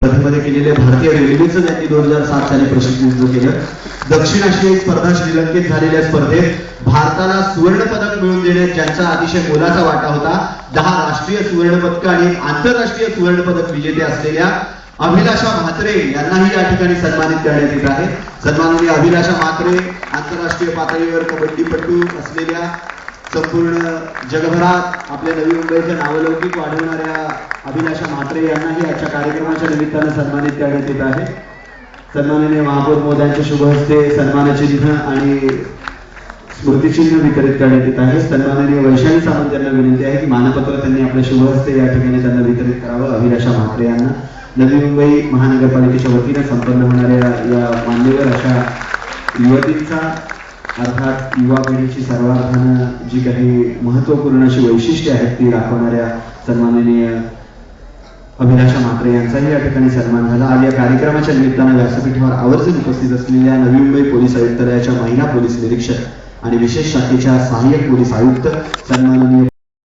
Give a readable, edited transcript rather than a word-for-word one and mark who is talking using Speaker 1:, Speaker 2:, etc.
Speaker 1: मध्ये केलेले भारतीय रेल्वेचं त्यांनी 2007 साली प्रतिनिधित्व केलं. दक्षिण आशियाई स्पर्धा श्रीलंकेत झालेल्या स्पर्धेत भारताला सुवर्ण पदक मिळवून देण्यात ज्यांचा अतिशय मोलाचा वाटा होता, 10 राष्ट्रीय सुवर्ण पदक आणि आंतरराष्ट्रीय सुवर्ण पदक विजेते असलेल्या अभिलाषा म्हात्रे यांनाही या ठिकाणी सन्मानित करण्यात येत आहे. सन्माननीय अभिलाषा म्हात्रे आंतरराष्ट्रीय पातळीवर कबड्डीपटू असलेल्या, संपूर्ण जगभरात आपल्या नवी मुंबईचं नावलौकिक वाढवणाऱ्या अभिलाषा म्हात्रे यांनाही आजच्या कार्यक्रमाच्या निमित्तानं सन्मानित करण्यात येत आहे. सन्माननीय महापौर महोदयांच्या शुभ हस्ते सन्मानचिन्ह आणि स्मृतिचिन्ह वितरित करण्यात येत आहे. सन्माननीय वैशाली सामंत यांना विनंती आहे की मानपत्र त्यांनी आपल्या शुभ हस्ते या ठिकाणी त्यांना वितरित करावं. अभिलाषा म्हात्रे यांना नवी मुंबई महानगरपालिकेच्या वतीने संपन्न होणाऱ्या या मान्यवर अशा युवतींचा, अर्थात युवा पिढीची सर्वार्थानं जी काही महत्वपूर्ण अशी वैशिष्ट्ये आहेत ती दाखवणाऱ्या सन्माननीय अभिलाषा म्हात्रे यांचाही या ठिकाणी सन्मान झाला. आज या कार्यक्रमाच्या निमित्तानं व्यासपीठावर आवर्जून उपस्थित असलेल्या नवी मुंबई पोलीस आयुक्तालयाच्या महिला पोलीस निरीक्षक आणि विशेष शाखेच्या सहाय्यक पोलीस आयुक्त सन्माननीय